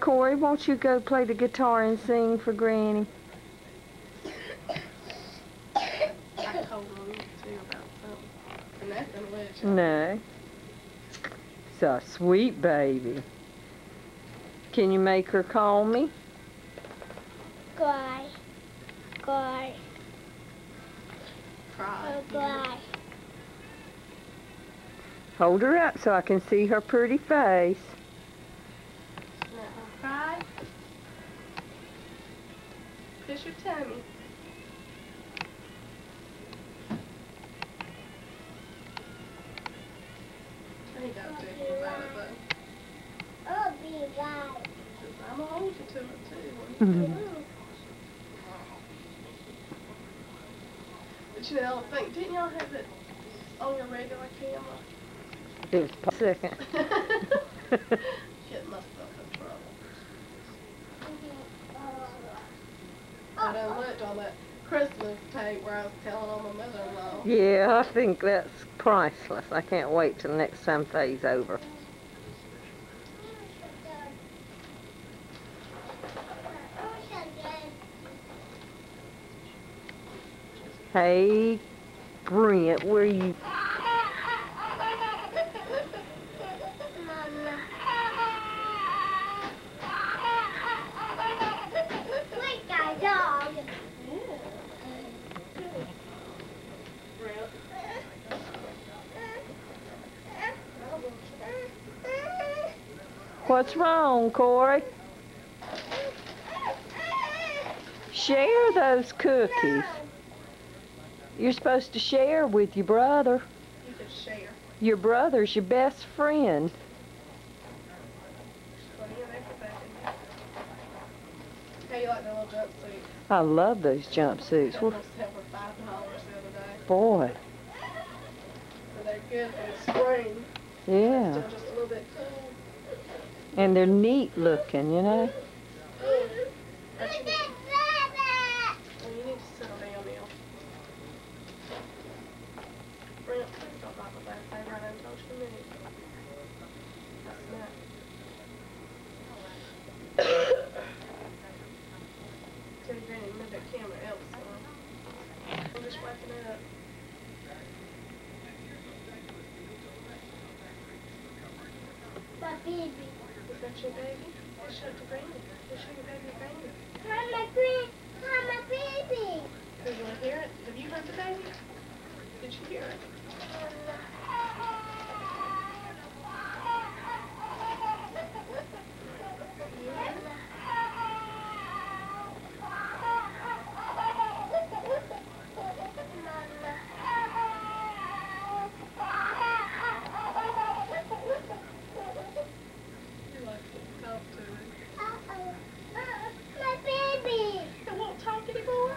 Corey, won't you go play the guitar and sing for Granny? I told him too about something. And that's gonna let you. No. It's a sweet baby. Can you make her call me? Cry. Cry. Cry. Cry. Hold her up so I can see her pretty face. Cry. Push your tummy. I think I'll take you about it, but I'll be right. I'm gonna hold you to it too. But you know, I don't think, didn't y'all have it on your regular camera? It was a second. Get myself in trouble. I done looked on that Christmas tape where I was telling on my mother-in-law. Yeah, I think that's priceless. I can't wait till next time Faye's over. Hey, Brent, where you? What's wrong, Corey? Share those cookies. You're supposed to share with your brother. You can share. Your brother's your best friend. How you like that little jumpsuit? I love those jumpsuits. That must have for $5 the other day. Boy. So they're good for the spring. Yeah. Still just a little bit cool. And they're neat looking, you know. But you need to settle down now. Brent, please don't knock my birthday right until 2 minutes. That's not. Tell your granny to move that camera else. I'm just waking it up. My baby. Is that your baby? Show it to Granny. Show your baby to Granny. Hi, my baby. Do you want to hear it? Have you heard the baby? Did you hear it? My baby. It won't talk anymore.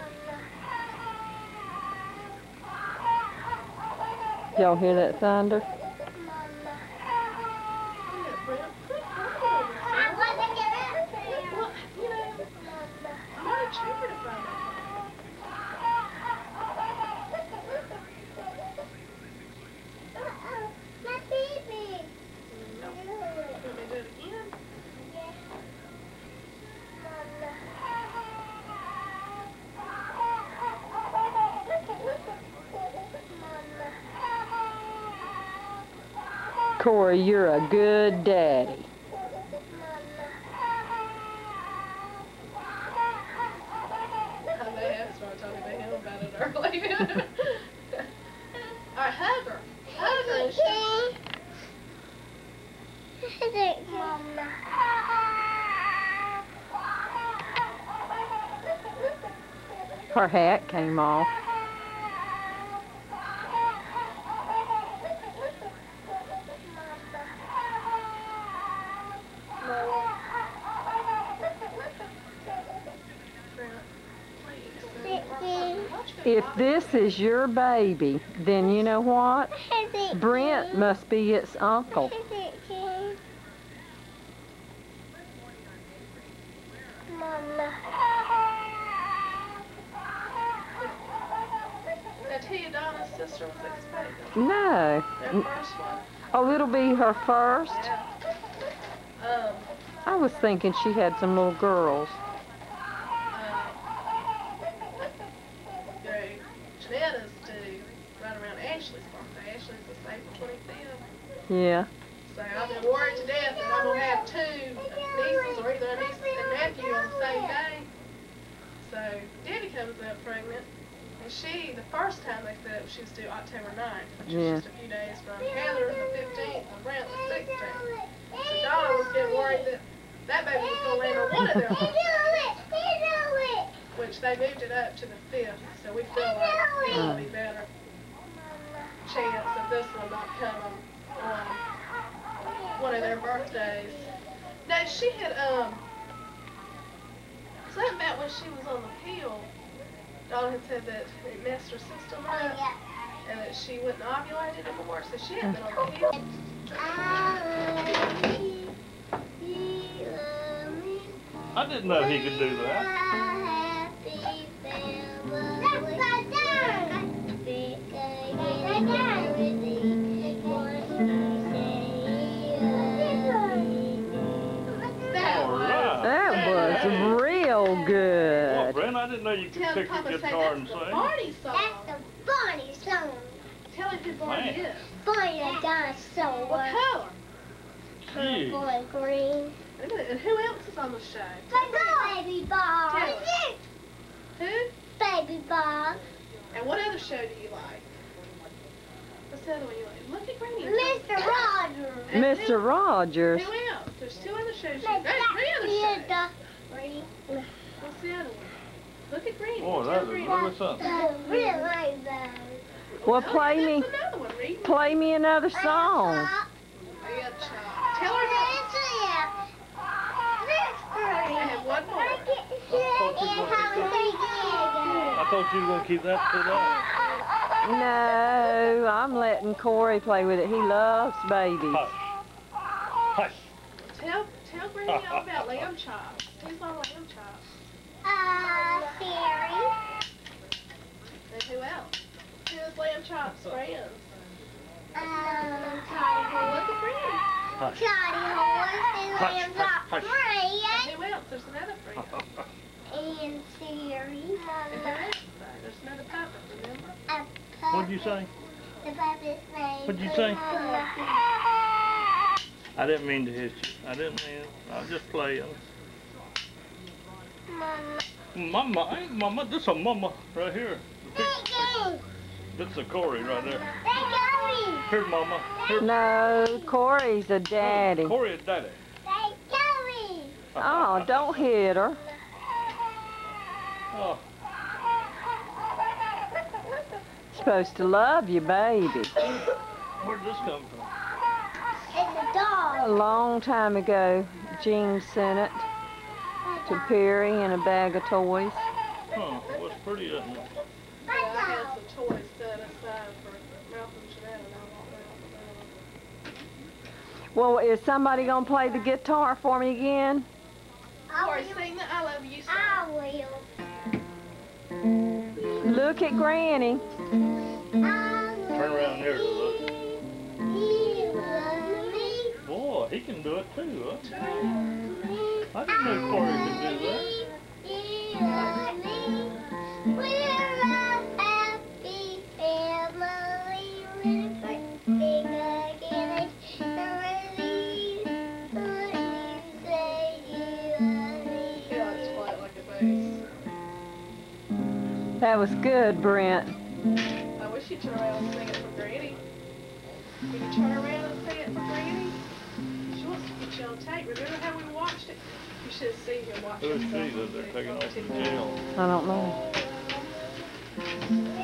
Y'all hear that thunder? My baby. Corey, you're a good daddy. I may have started talking to him about it earlier. Alright, hug her. Hug her. Mama. Her hat came off. If this is your baby, then you know what? Brent must be its uncle. Mama. Now Tia Donna's sister was expecting. No. Their first one. Oh, it'll be her first? Yeah. I was thinking she had some little girls. Janetta's due right around Ashley's birthday. Ashley's is April 25th. Yeah. So I've been worried to death that I'm going to have two nieces or either a niece and nephew on the same day. So Debbie comes up pregnant. And she, the first time they said she was due October 9th, which is just a few days from Heather the 15th and Brent the 16th. So Donna was getting worried that that baby was going to land on one of their birthdays, which they moved it up to the 5th. So we feel like it'll be better chance of this one not coming on one of their birthdays. Now she had something about when she was on the pill. Donna had said that it messed her system up and that she wouldn't ovulate anymore, so she hadn't been on the pill. I didn't know he could do that. That was real good. Well, Brent, I didn't know you could pick a guitar and sing. Barney song. That's the Barney song. Tell him who Barney is. Barney the dinosaur. What color? Gee. Purple and green. And who else is on the show? Baby Bob. Tell us. Who? Baby Bob. And what other show do you like? What's the other one you like? Look at Granny. Mr. Rogers. And Mr. Rogers. Who else? There's two other shows. There's three other shows. Green. What's the other one? Look at Granny. Oh, that is really something. Really like those. Well, play me, That's another one, Reed. play me another song. Red Chop. Tell her that. I have one more. I thought you were going to keep that to that. No, I'm letting Corey play with it. He loves babies. Hush. Tell Granny all about lamb chops. Who's on lamb chops? Siri. And who else? Who is lamb chops friends? Charlie Look at Granny. Hush. Horse and Hush, Lamb hush, Chop hush. Maria And who else? There's another friend. and Siri. And who else? There's another puppet, remember? What'd you say? The puppet's name. What'd you say? I didn't mean to hit you. I didn't mean it. I was just playing. Mama. Mama, ain't mama. This a mama right here. This a Corey right there. Here, mama. Here. No, Corey's a daddy. Corey is daddy. Oh, don't hit her. Oh. Supposed to love your baby. Where'd this come from? It's a dog. A long time ago, Jean sent it to Perry in a bag of toys. Huh, what's pretty, isn't it? Yeah, I had some toys set aside for Malcolm and Jeanette, and I won't know. Well, is somebody gonna play the guitar for me again? Corey, sing the I Love You song. I will. Look at Granny. Turn around here to look. He loves me. Boy, he can do it too, huh? I didn't know Corey could do that. He loves me. We're a happy family. We're first big again. He likes to play it like a bass. That was good, Brent. I wish you'd turn around and sing it for Granny. Can you turn around and sing it for Granny? She wants to put you on tape. Remember how we watched it? You should have seen him watching Who's it. she that they're taking off from jail? I don't know. We're